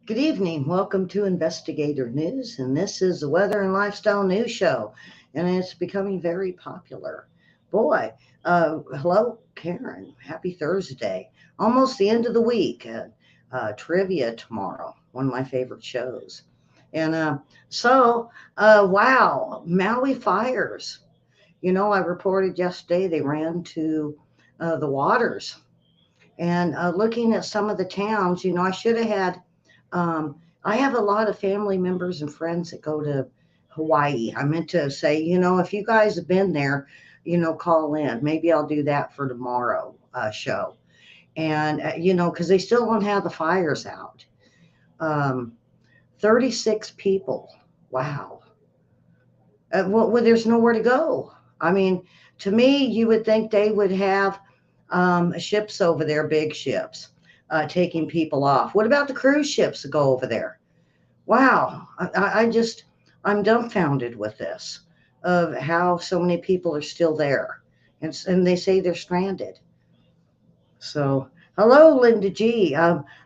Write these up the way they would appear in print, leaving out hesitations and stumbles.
Good evening. Welcome to Investigator News, and this is the Weather and Lifestyle News Show, and it's becoming very popular. Boy, hello, Karen. Happy Thursday. Almost the end of the week. Trivia tomorrow, one of my favorite shows. And wow, Maui fires. I reported yesterday they ran to the waters. And looking at some of the towns, I should have had I have a lot of family members and friends that go to Hawaii. I meant to say, if you guys have been there, call in. Maybe I'll do that for tomorrow show. And, because they still don't have the fires out. Um, 36 people. Wow. Well, there's nowhere to go. I mean, to me, you would think they would have ships over there, big ships, taking people off. What about the cruise ships that go over there? Wow, I'm dumbfounded with this of how so many people are still there, and they say they're stranded. So, hello, Linda G.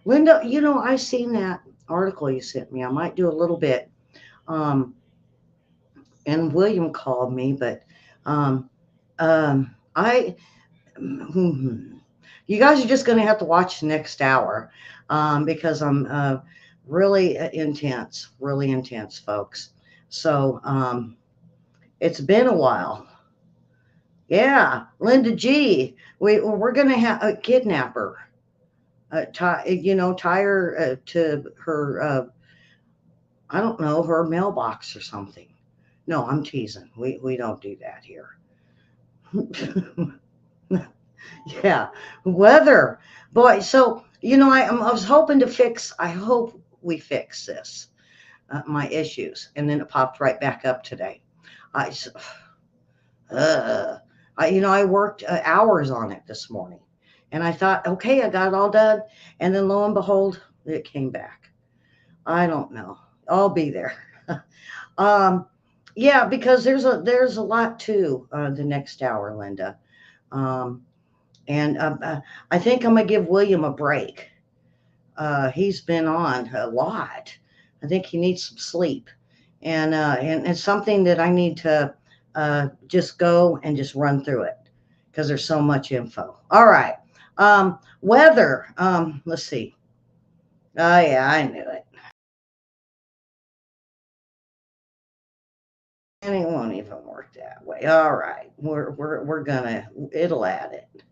Linda, I seen that article you sent me. I might do a little bit. Um, and William called me, but um, I, you guys are just going to have to watch the next hour because I'm really intense, folks. So it's been a while. Yeah, Linda G. We're going to have a kidnapper. Tie her to her. I don't know, her mailbox or something. No, I'm teasing. We don't do that here. Yeah, weather, boy. So I was hoping to fix. I hope we fix this, my issues, and then it popped right back up today. I, s- uh, I worked hours on it this morning, and I thought, okay, I got it all done, and then lo and behold, it came back. I don't know. I'll be there. um, yeah, because there's a lot to the next hour, Linda. Um, and I think I'm gonna give William a break. He's been on a lot. I think he needs some sleep, and it's something that I need to just go and just run through it because there's so much info. All right, weather. Let's see. Oh yeah, I knew it, and it won't even work that way. All right, we're gonna it'll add it.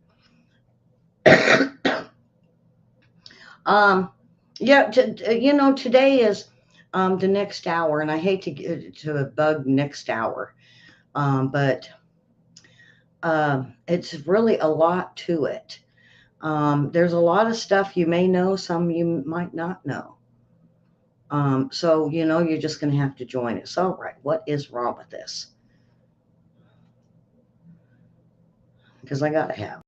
Um, yeah, today is the next hour, and I hate to bug next hour, but it's really a lot to it. There's a lot of stuff you may know, some you might not know. So you're just going to have to join us. All right, what is wrong with this? Because I got to have.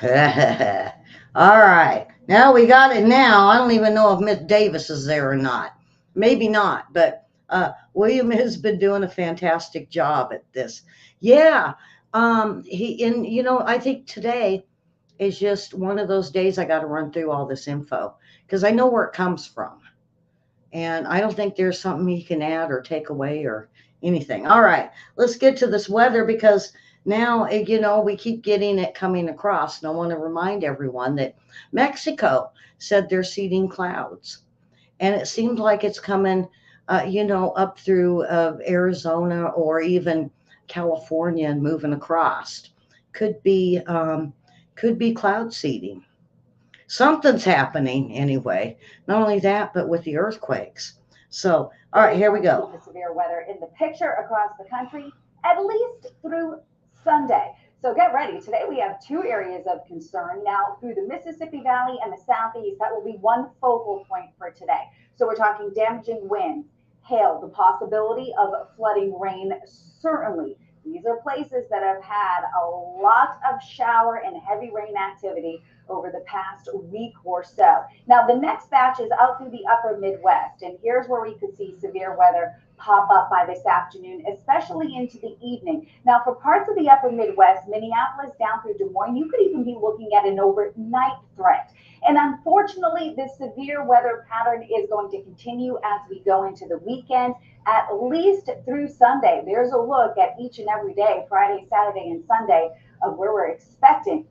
All right. Now we got it now. I don't even know if Miss Davis is there or not. Maybe not, but William has been doing a fantastic job at this. Yeah. I think today is just one of those days I got to run through all this info because I know where it comes from. And I don't think there's something you can add or take away or anything. All right, let's get to this weather because now, we keep getting it coming across. And I want to remind everyone that Mexico said they're seeding clouds. And it seems like it's coming, up through Arizona or even California and moving across. Could be, um, could be cloud seeding. Something's happening anyway. Not only that, but with the earthquakes. So, all right, here we go. The severe weather in the picture across the country, at least through Sunday. So get ready. Today we have two areas of concern. Now, through the Mississippi Valley and the Southeast, that will be one focal point for today. So we're talking damaging winds, hail, the possibility of flooding rain, certainly These are places that have had a lot of shower and heavy rain activity over the past week or so. Now, the next batch is out through the upper Midwest, and here's where we could see severe weather pop up by this afternoon, especially into the evening. Now, for parts of the upper Midwest, Minneapolis down through Des Moines, you could even be looking at an overnight threat. And unfortunately, this severe weather pattern is going to continue as we go into the weekend, at least through Sunday. There's a look at each and every day, Friday, Saturday, and Sunday, of where we're expecting.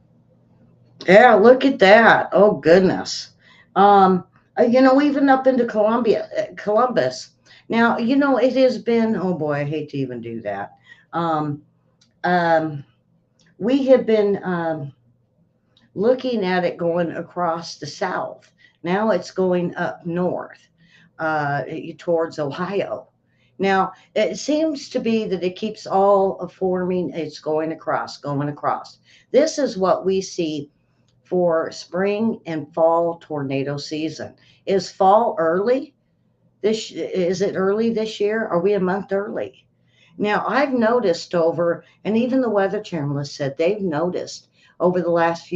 Yeah, look at that. Oh goodness. Um, even up into Columbus. Now, it has been. Oh boy, I hate to even do that. Um, um, we have been looking at it going across the south. Now it's going up north towards Ohio. Now, it seems to be that it keeps all forming, it's going across, going across. This is what we see for spring and fall tornado season. Is fall early? Is it early this year? Are we a month early? Now, I've noticed and even the weather channel said they've noticed over the last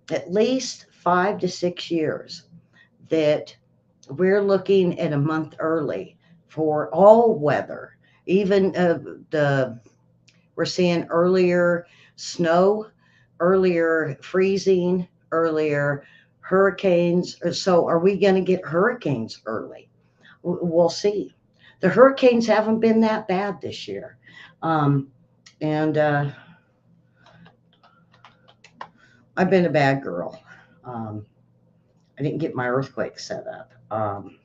at least 5 to 6 years that we're looking at a month early for all weather. Even we're seeing earlier snow, earlier freezing, earlier hurricanes. So, are we going to get hurricanes early? We'll see. The hurricanes haven't been that bad this year. Um, and I've been a bad girl. Um, I didn't get my earthquake set up. Um,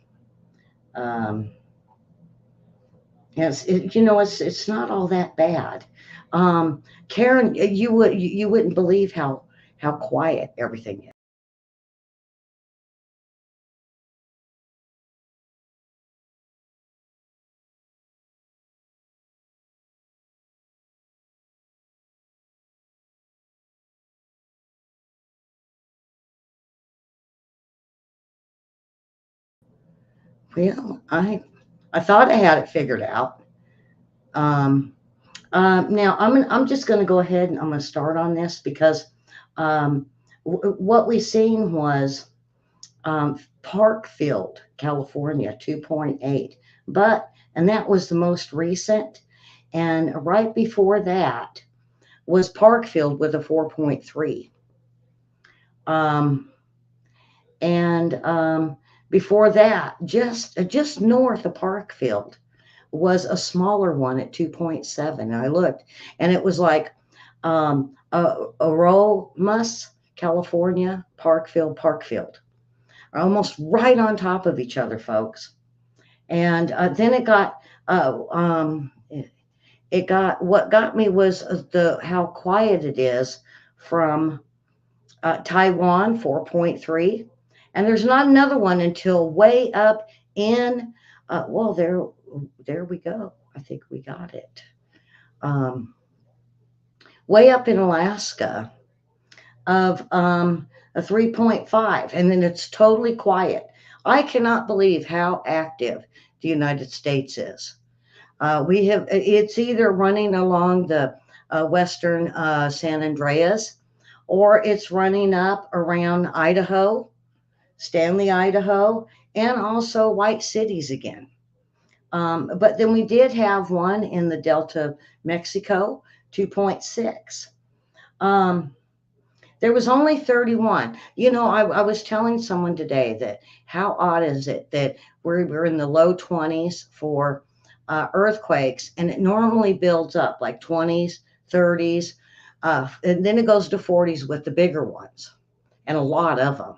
yes, it's not all that bad. Karen, you wouldn't believe how quiet everything is. Well, I thought I had it figured out. Um, now I'm just going to go ahead and I'm going to start on this because um, what we seen was Parkfield, California, 2.8, and that was the most recent, and right before that was Parkfield with a 4.3, um, and before that, just north of Parkfield was a smaller one at 2.7. I looked, and it was like Aromas, California, Parkfield, almost right on top of each other, folks. And then it got what got me was the how quiet it is from Taiwan, 4.3, and there's not another one until way up in. Well, there we go. I think we got it. Um, Way up in Alaska of a 3.5, and then it's totally quiet. I cannot believe how active the United States is. It's either running along the western San Andreas, or it's running up around Idaho, Stanley, Idaho, and also White Cities again. But then we did have one in the Delta, Mexico, 2.6. Um, there was only 31. I was telling someone today that how odd is it that we're in the low 20s for earthquakes, and it normally builds up like 20s, 30s, and then it goes to 40s with the bigger ones, and a lot of them.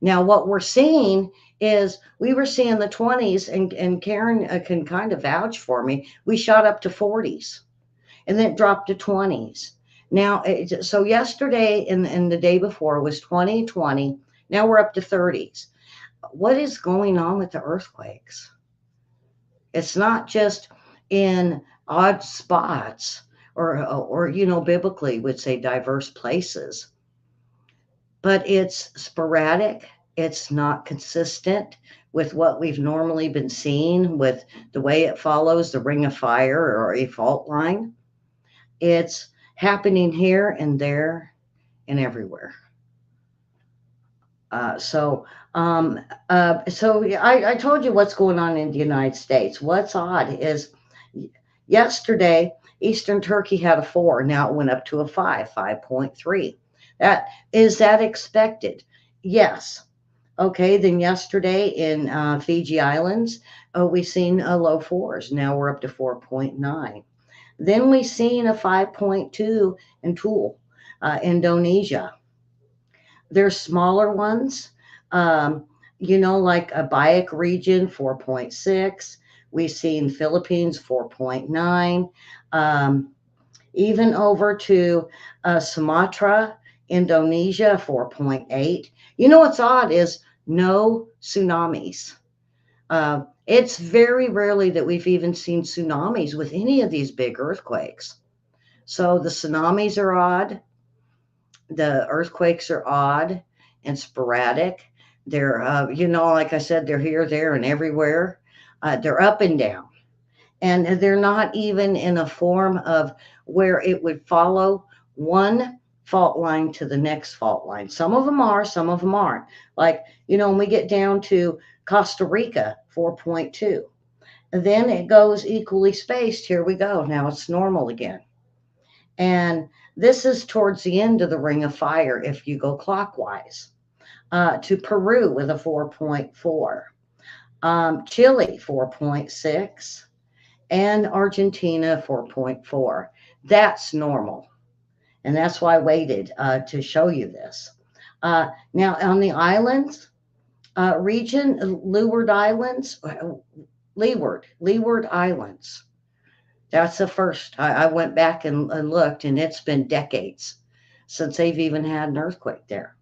Now, what we're seeing is we were seeing the 20s, and Karen can kind of vouch for me. We shot up to 40s, and then it dropped to 20s. Now, so yesterday and the day before was 20, 20. Now we're up to 30s. What is going on with the earthquakes? It's not just in odd spots or biblically would say diverse places, but it's sporadic. It's not consistent with what we've normally been seeing with the way it follows the ring of fire or a fault line. It's happening here and there and everywhere. Uh, so, um, so I told you what's going on in the United States. What's odd is yesterday, Eastern Turkey had a 4. Now it went up to a 5, 5.3. That expected? Yes. Okay, then yesterday in Fiji Islands, we seen a low 4s. Now we're up to 4.9. Then we seen a 5.2 in Tool, Indonesia. There's smaller ones, um, like a Biak region, 4.6. We've seen Philippines, 4.9. Um, even over to Sumatra, Indonesia, 4.8. You know what's odd is no tsunamis. It's very rarely that we've even seen tsunamis with any of these big earthquakes. So the tsunamis are odd. The earthquakes are odd and sporadic. They're, like I said, they're here, there, and everywhere. They're up and down. And they're not even in a form of where it would follow one fault line to the next fault line. Some of them are, some of them aren't. Like, when we get down to Costa Rica, 4.2. Then it goes equally spaced. Here we go. Now it's normal again. And this is towards the end of the ring of fire if you go clockwise. To Peru with a 4.4, Chile 4.6, and Argentina 4.4. That's normal. And that's why I waited to show you this. Now, on the islands, region, Leeward Islands. That's the first. I went back and looked, and it's been decades since they've even had an earthquake there.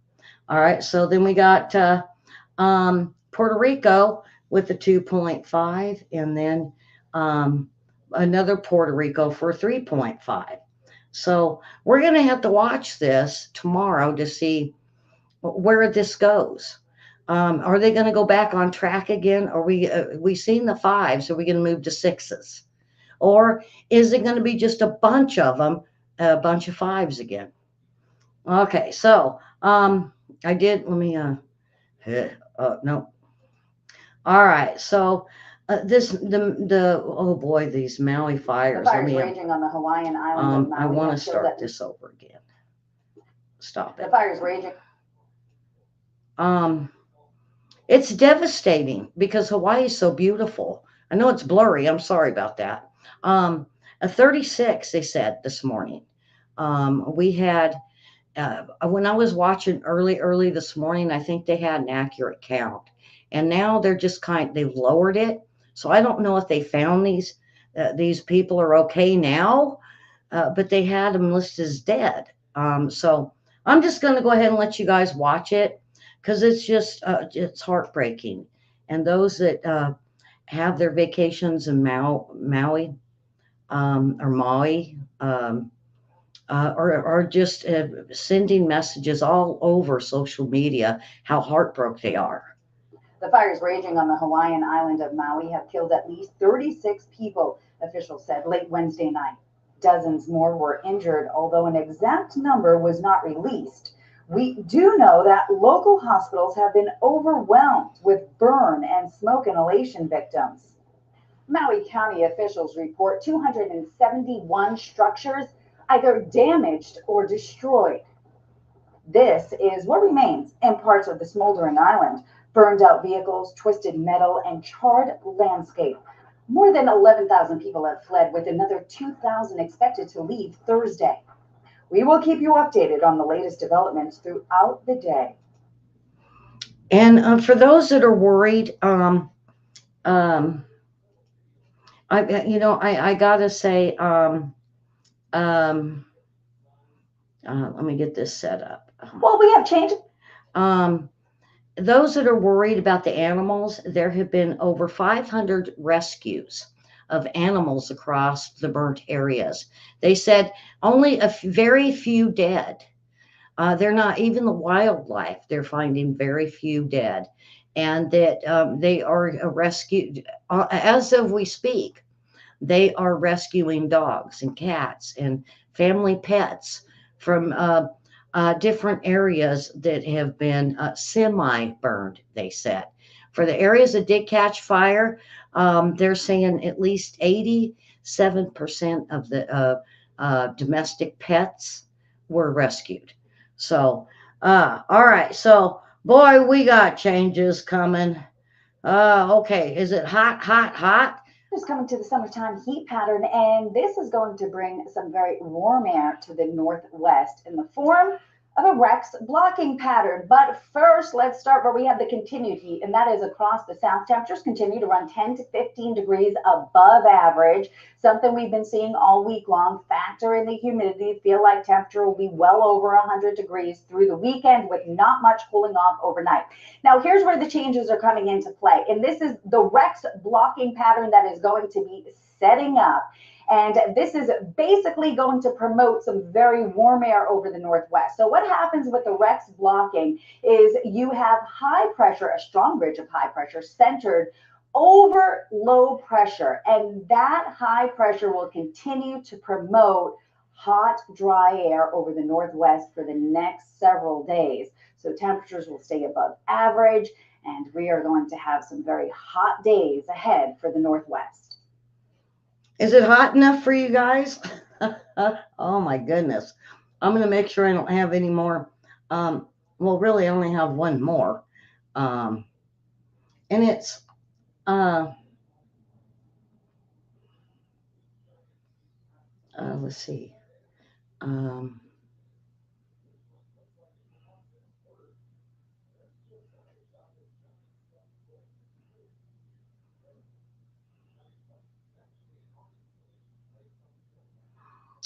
All right, so then we got Puerto Rico with a 2.5, and then another Puerto Rico for 3.5. So we're going to have to watch this tomorrow to see where this goes. Are they going to go back on track again? Are we seen the 5s? Are we going to move to 6s? Or is it going to be just a bunch of them, a bunch of 5s again? Okay, so I did. Let me. No. All right. So oh boy, these Maui fires. The fires raging on the Hawaiian island of Maui. I want to start this over again. Stop it. The fires raging. It's devastating because Hawaii is so beautiful. I know it's blurry. I'm sorry about that. A 36, they said this morning. We had, when I was watching early this morning, I think they had an accurate count. And now they're just they've lowered it. So I don't know if they found these people are okay now, but they had them listed as dead. So I'm just going to go ahead and let you guys watch it because it's heartbreaking. And those that have their vacations in Maui or Maui, or just sending messages all over social media how heartbroken they are. The fires raging on the Hawaiian island of Maui have killed at least 36 people, officials said late Wednesday night. Dozens more were injured, although an exact number was not released. We do know that local hospitals have been overwhelmed with burn and smoke inhalation victims. Maui County officials report 271 structures either damaged or destroyed. This is what remains in parts of the smoldering island: burned out vehicles, twisted metal, and charred landscape. More than 11,000 people have fled, with another 2,000 expected to leave Thursday. We will keep you updated on the latest developments throughout the day. And for those that are worried, I gotta say, let me get this set up. Well, we have changed. Those that are worried about the animals, there have been over 500 rescues of animals across the burnt areas. They said only very few dead. They're not even the wildlife. They're finding very few dead. and that they are rescued as of we speak. They are rescuing dogs and cats and family pets from different areas that have been semi burned, they said. For the areas that did catch fire, they're saying at least 87% of the domestic pets were rescued. So, all right. So, boy, we got changes coming. Okay. Is it hot, hot, hot? Is coming to the summertime heat pattern, and this is going to bring some very warm air to the northwest in the form of a Rex blocking pattern. But first, let's start where we have the continued heat, and that is across the south. Temperatures continue to run 10 to 15 degrees above average, something we've been seeing all week long. Factor in the humidity, feel like temperature will be well over 100 degrees through the weekend with not much cooling off overnight. Now, here's where the changes are coming into play. And this is the Rex blocking pattern that is going to be setting up. And this is basically going to promote some very warm air over the northwest. So what happens with the Rex blocking is you have high pressure, a strong ridge of high pressure centered over low pressure. And that high pressure will continue to promote hot, dry air over the northwest for the next several days. So temperatures will stay above average, and we are going to have some very hot days ahead for the northwest. Is it hot enough for you guys? Oh my goodness. I'm going to make sure I don't have any more. Well, really, I only have one more. Um, and it's, uh, let's see. Um,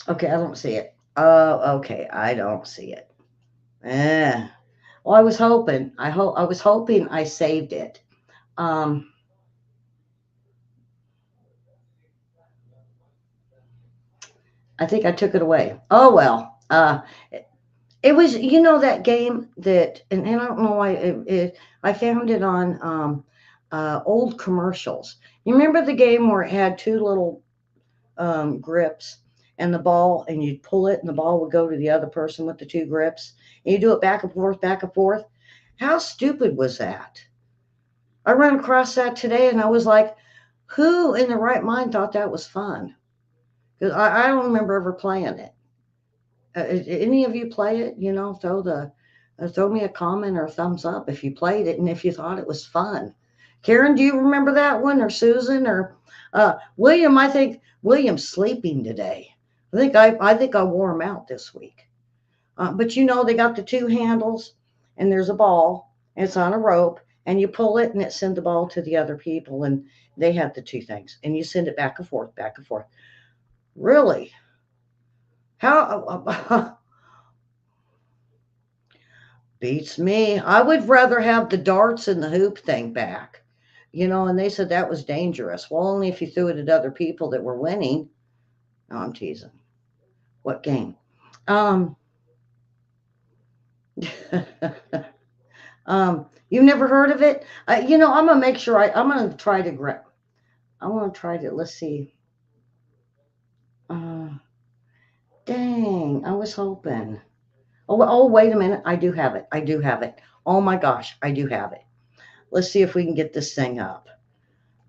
okay, I don't see it. Oh, okay, I don't see it. Eh. Well, I was hoping I saved it. Um, I think I took it away. Oh well. It was, that game that, and I don't know why I found it on old commercials. You remember the game where it had two little grips and the ball, and you'd pull it, and the ball would go to the other person with the two grips, and you do it back and forth, back and forth. How stupid was that? I ran across that today, and I was like, who in the right mind thought that was fun? Because I don't remember ever playing it. Any of you play it? Throw me a comment or a thumbs up if you played it and if you thought it was fun. Karen, do you remember that one, or Susan, or William? I think William's sleeping today. I think I wore him out this week. But they got the two handles, and there's a ball, and it's on a rope, and you pull it, and it sends the ball to the other people, and they have the two things, and you send it back and forth, back and forth. Really? How? Beats me. I would rather have the darts and the hoop thing back. And they said that was dangerous. Well, only if you threw it at other people that were winning. No, I'm teasing. What game? Um, you've never heard of it? I'm gonna make sure I'm gonna try to grab. I want to try to. Let's see. Uh, dang, I was hoping. Oh, wait a minute. I do have it. I do have it. Oh my gosh, I do have it. Let's see if we can get this thing up.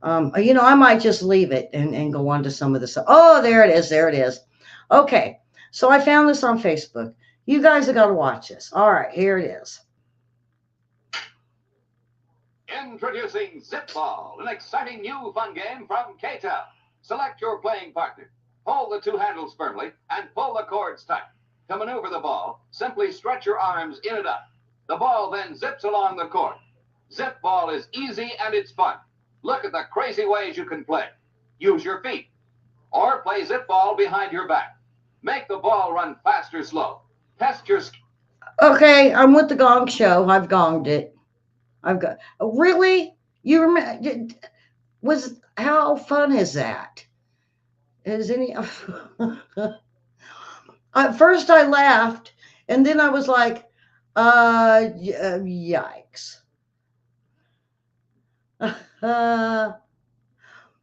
I might just leave it and go on to some of this. Oh, there it is. There it is. Okay. So I found this on Facebook. You guys have got to watch this. All right, here it is. Introducing Zip Ball, an exciting new fun game from K-Tel. Select your playing partner. Hold the two handles firmly and pull the cords tight. To maneuver the ball, simply stretch your arms in and up. The ball then zips along the court. Zip Ball is easy and it's fun. Look at the crazy ways you can play. Use your feet. Or play Zip Ball behind your back. Make the ball run fast or slow. Test your skill. Okay, I'm with the Gong Show. I've gonged it. I've got. Really? You remember? Was How fun is that? Is any? At first, I laughed, and then I was like, "Yikes!" Uh,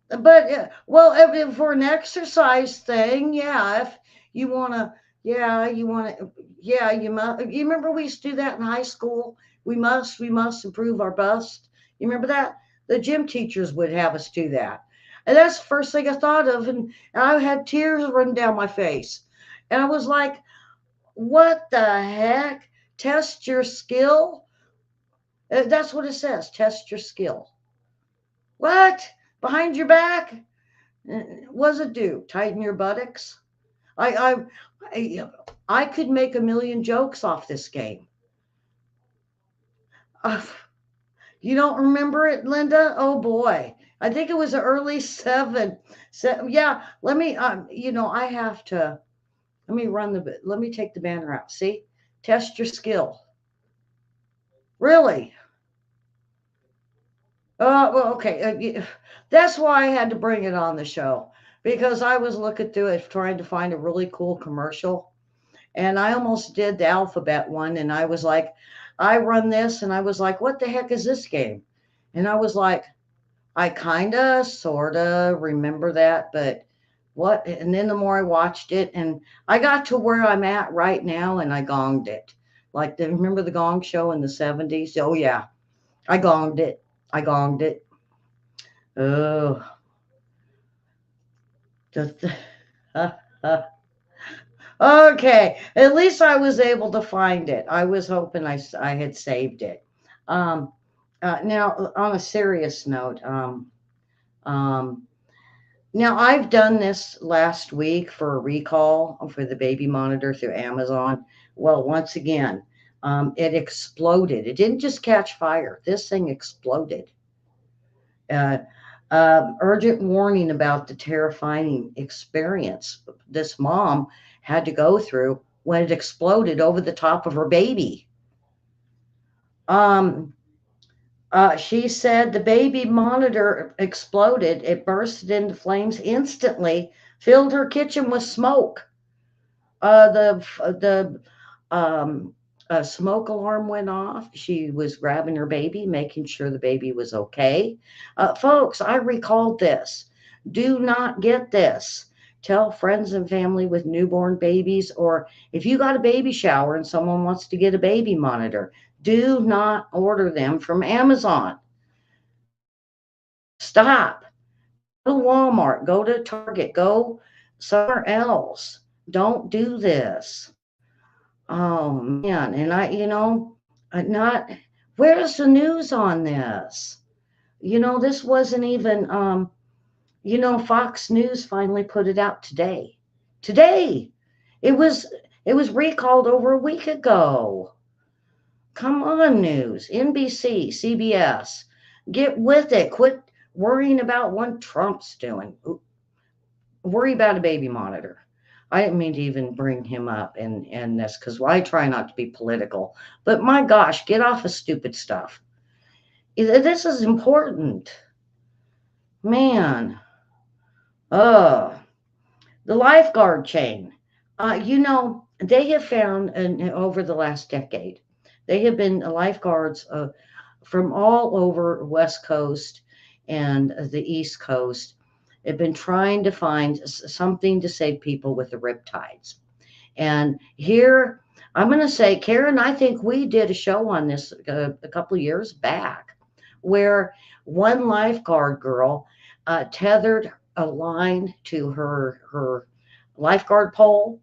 but well, if for an exercise thing, yeah. If you want to, yeah, you want to, yeah, you must. You remember we used to do that in high school? We must improve our bust. You remember that? The gym teachers would have us do that, and that's the first thing I thought of, and I had tears running down my face, and I was like, "What the heck? Test your skill." That's what it says. Test your skill. What? Behind your back? Was it do? Tighten your buttocks? I, I, I could make a million jokes off this game. Uh, you don't remember it, Linda? Oh boy. I think it was early seven. So, yeah, let me, I have to, let me take the banner out. See? Test your skill. Really? Well, okay. That's why I had to bring it on the show because I was looking through it trying to find a really cool commercial. And I almost did the alphabet one. And I was like, I run this. And I was like, what the heck is this game? And I was like, I kind of, sort of remember that. But what? And then the more I watched it, and I got to where I'm at right now, and I gonged it. Like, remember the Gong Show in the 70s? Oh, yeah. I gonged it. I gonged it. Oh, just, okay. At least I was able to find it. I was hoping I had saved it. Um, now, on a serious note, um, now I've done this last week for a recall for the baby monitor through Amazon. Well, once again, it exploded. It didn't just catch fire. This thing exploded. Uh, Urgent warning about the terrifying experience this mom had to go through when it exploded over the top of her baby. Um, she said the baby monitor exploded. It bursted into flames instantly, filled her kitchen with smoke. The um, smoke alarm went off. She was grabbing her baby, making sure the baby was okay. Folks, I recalled this. Do not get this. Tell friends and family with newborn babies, or if you got a baby shower and someone wants to get a baby monitor, do not order them from Amazon. Stop. Go to Walmart, go to Target, go somewhere else. Don't do this. Oh man, and not where's the news on this? This wasn't even Fox News finally put it out today. Today. It was it was recalled over a week ago. Come on, news. NBC, CBS. Get with it. Quit worrying about what Trump's doing. Worry about a baby monitor. I didn't mean to even bring him up in this because I try not to be political. But my gosh, get off of stupid stuff. This is important. Man. Oh, the lifeguard chain. They have found over the last decade, they have been lifeguards from all over West Coast and the East Coast have been trying to find something to save people with the riptides. And here, I'm going to say, Karen, I think we did a show on this a couple of years back where one lifeguard girl tethered a line to her lifeguard pole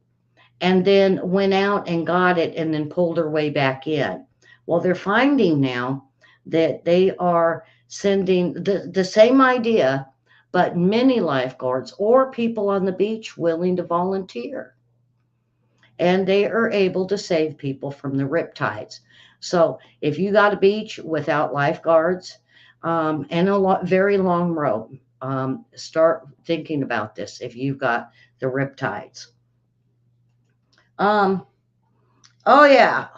and then went out and got it and then pulled her way back in. Well, they're finding now that they are sending the same idea, but many lifeguards or people on the beach willing to volunteer. And they are able to save people from the riptides. So if you got a beach without lifeguards and very long rope, start thinking about this if you've got the riptides. Um, oh yeah,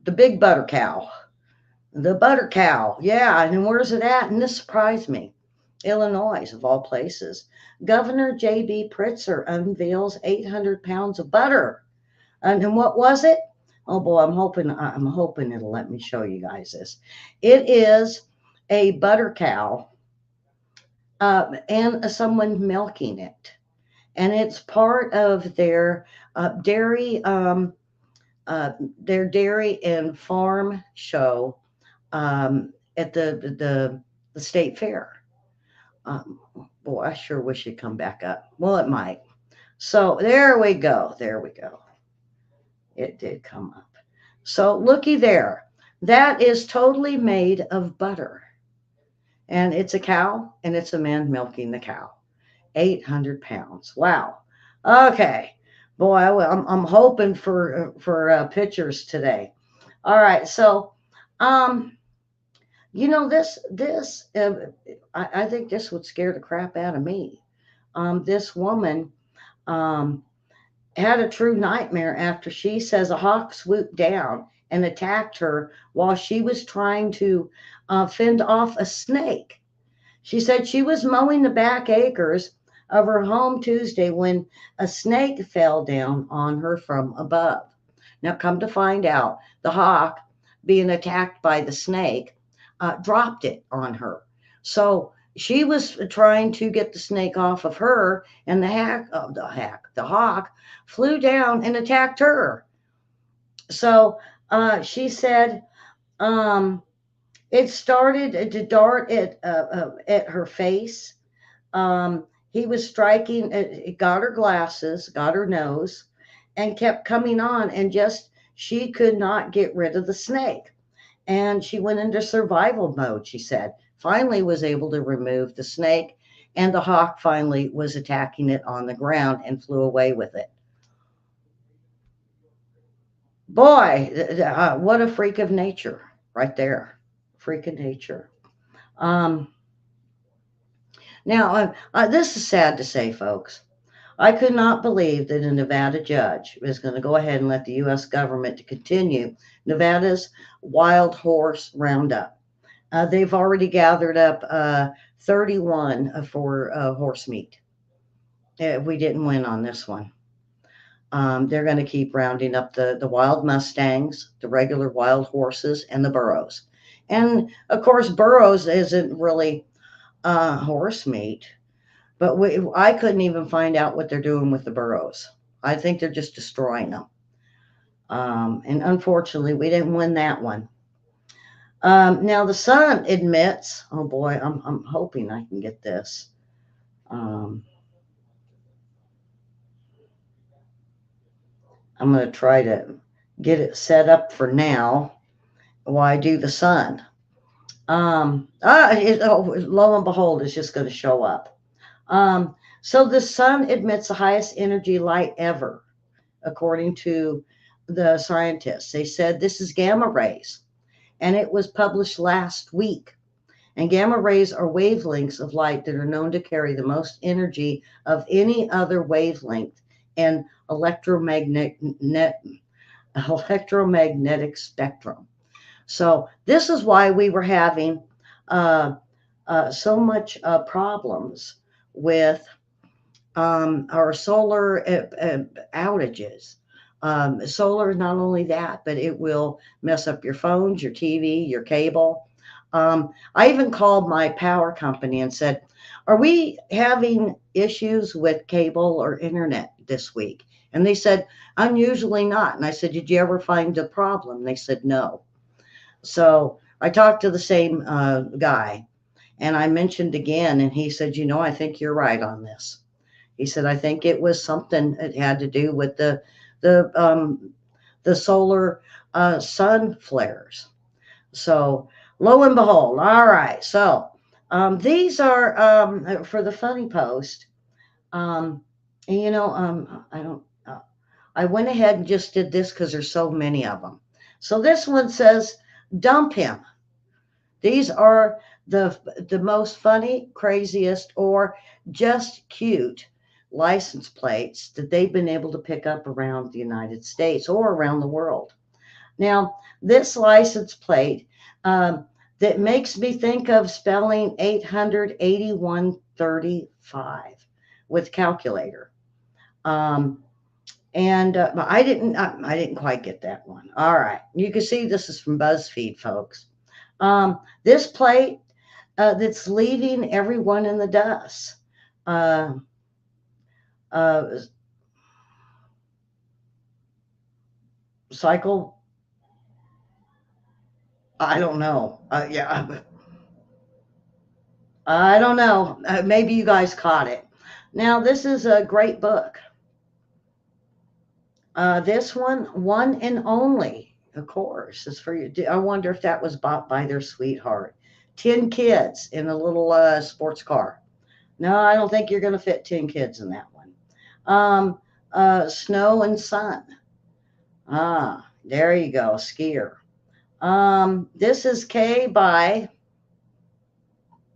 the big butter cow. The butter cow. Yeah, and where's it at? And this surprised me. Illinois, of all places. Governor J.B. Pritzker unveils 800 pounds of butter. And what was it? Oh boy, I'm hoping it'll let me show you guys this. It is a butter cow and someone milking it. And it's part of dairy, uh, their dairy and farm show at the state fair. Um, Boy, I sure wish it'd come back up. Well, it might. So there we go. There we go. It did come up. So looky there. That is totally made of butter. And it's a cow and it's a man milking the cow. 800 pounds. Wow. Okay. Boy, I'm hoping for pictures today. All right. So, um, I think this would scare the crap out of me. This woman um, had a true nightmare after she says a hawk swooped down and attacked her while she was trying to fend off a snake. She said she was mowing the back acres of her home Tuesday when a snake fell down on her from above. Now, come to find out, the hawk, being attacked by the snake, dropped it on her. So she was trying to get the snake off of her, and the hawk flew down and attacked her. So she said, um, it started to dart at her face. He was striking, it got her glasses, got her nose, and kept coming on, and just she could not get rid of the snake. And she went into survival mode, she said. Finally, was able to remove the snake, and the hawk finally was attacking it on the ground and flew away with it. Boy, what a freak of nature right there. Freak of nature. Um, Now, this is sad to say, folks. I could not believe that a Nevada judge was going to go ahead and let the U.S. government to continue Nevada's wild horse roundup. They've already gathered up 31 for horse meat. We didn't win on this one. They're going to keep rounding up the wild Mustangs, the regular wild horses, and the burros. And of course, burros isn't really horse meat, but I couldn't even find out what they're doing with the burros. I think they're just destroying them. And unfortunately, we didn't win that one. Now the Sun admits, oh boy, I'm hoping I can get this. Um, I'm going to try to get it set up for now while I do the Sun. Lo and behold, it's just going to show up. So the Sun emits the highest energy light ever, according to the scientists. They said this is gamma rays, and it was published last week. And gamma rays are wavelengths of light that are known to carry the most energy of any other wavelength in electromagnetic spectrum. So this is why we were having so much problems with our solar outages. Solar is not only that, but it will mess up your phones, your TV, your cable. I even called my power company and said, are we having issues with cable or internet this week? And they said, unusually not. And I said, did you ever find a problem? They said, no. So I talked to the same guy, and I mentioned again, and he said, I think you're right on this. He said, I think it was something that had to do with the the solar sun flares. So lo and behold, all right. So these are for the funny post. Um, I don't. I went ahead and just did this because there's so many of them. So this one says, "Dump him." These are the most funny, craziest, or just cute license plates that they've been able to pick up around the United States or around the world. Now, this license plate that makes me think of spelling 88135 with calculator. Um, and I didn't quite get that one. All right, you can see this is from BuzzFeed, folks. This plate that's leaving everyone in the dust. Uh, uh, cycle, I don't know. Yeah, I don't know. Maybe you guys caught it. Now, this is a great book. This one and only, of course, is for you. I wonder if that was bought by their sweetheart. 10 kids in a little sports car. No, I don't think you're going to fit 10 kids in that one. Snow and sun. Ah, there you go, skier. This is K by.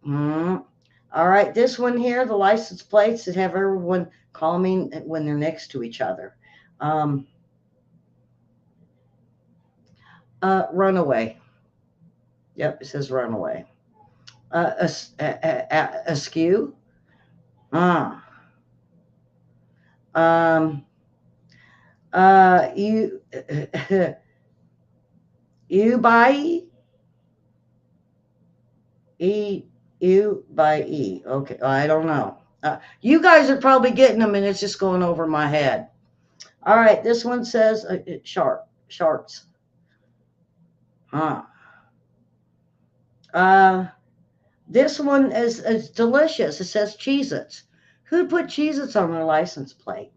Mm, all right, this one here, the license plates that have everyone calming when they're next to each other. Um, Runaway. Yep, it says runaway. Askew. Ah. Um. You. You by E. You by E. Okay, I don't know. You guys are probably getting them, and it's just going over my head. All right, this one says sharks. Huh. Uh, this one is delicious. It says Cheez-Its. Who'd put Cheez-Its on their license plate?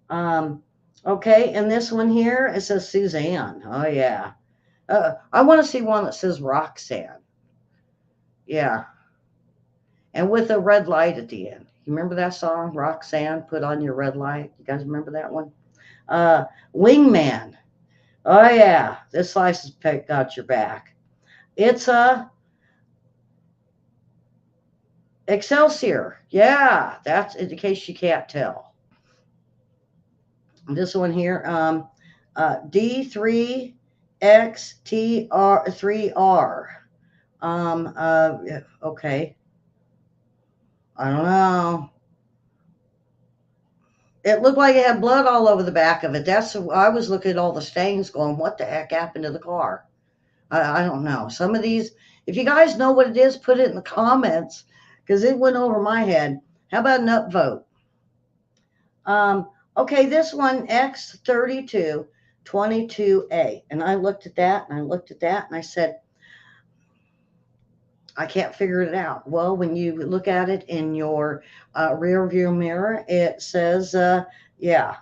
Um, okay, and this one here, it says Suzanne. Oh, yeah. I want to see one that says Roxanne. Yeah, and with a red light at the end. You remember that song, Roxanne, Put on Your Red Light? You guys remember that one? Uh, Wingman. Oh, yeah, this license plate got your back. It's a Excelsior. Yeah, that's in case you can't tell. This one here, D3XTR3R. Okay. I don't know. It looked like it had blood all over the back of it. I was looking at all the stains going, what the heck happened to the car? I don't know. Some of these, if you guys know what it is, put it in the comments because it went over my head. How about an upvote? Okay, this one, X3222A. And I looked at that and I looked at that and I said, I can't figure it out. Well, when you look at it in your rear view mirror, it says, yeah,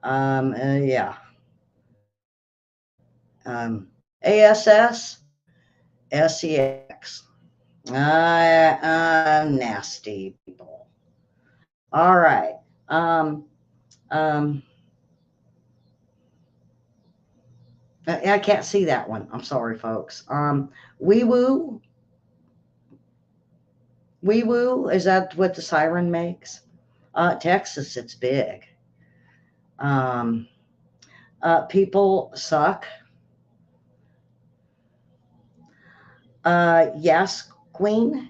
yeah. ASS, SEX. Nasty people. All right. Um, um, I can't see that one. I'm sorry, folks. Wee Woo. Wee Woo, is that what the siren makes? Texas, it's big. Um, People suck. Yes, Queen.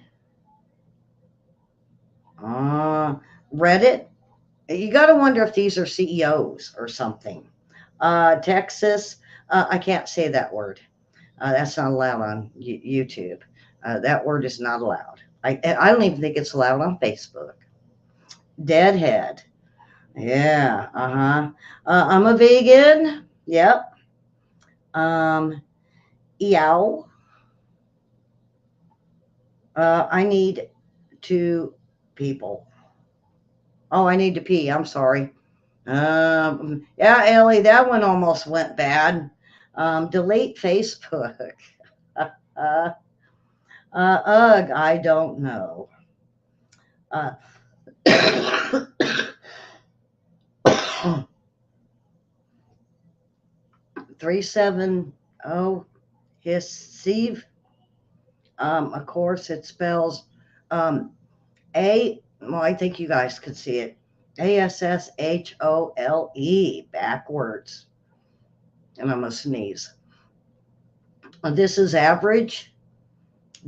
Reddit. You got to wonder if these are CEOs or something. Texas. I can't say that word. That's not allowed on YouTube. That word is not allowed. I don't even think it's allowed on Facebook. Deadhead. Yeah. Uh-huh. I'm a vegan. Yep. Um, Yow. I need to people. Oh, I need to pee. I'm sorry. Yeah, Ellie, that one almost went bad. Delete Facebook. uh, Ugh, I don't know. Uh, 370 Hisive. Of course, it spells well, I think you guys can see it. ASSHOLE backwards. And I'm going to sneeze. This is average.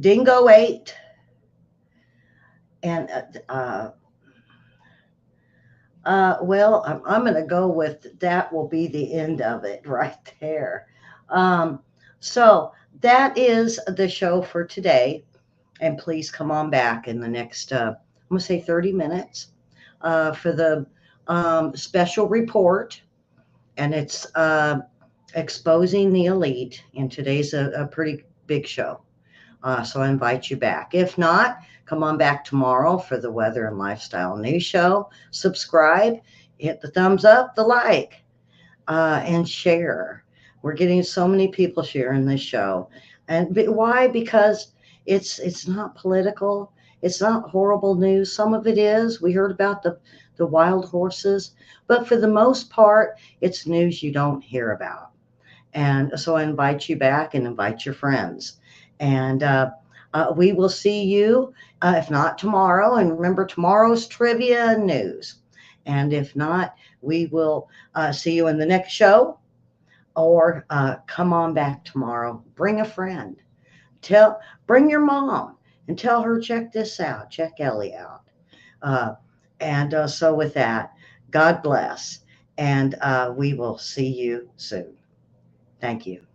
Dingo 8. And well, I'm going to go with that will be the end of it right there. So that is the show for today. And please come on back in the next, I'm going to say 30 minutes for the special report. And it's exposing the elite. And today's a pretty big show. So I invite you back. If not, come on back tomorrow for the Weather and Lifestyle News Show. Subscribe, hit the thumbs up, the like, and share. We're getting so many people sharing this show. And why? Because it's not political. It's not horrible news. Some of it is. We heard about the wild horses, but for the most part, it's news you don't hear about. And so I invite you back and invite your friends. And we will see you, if not tomorrow. And remember, tomorrow's trivia and news. And if not, we will see you in the next show, or come on back tomorrow. Bring a friend. Bring your mom and tell her, check this out. Check Ellie out. Uh, and so with that, God bless. And we will see you soon. Thank you.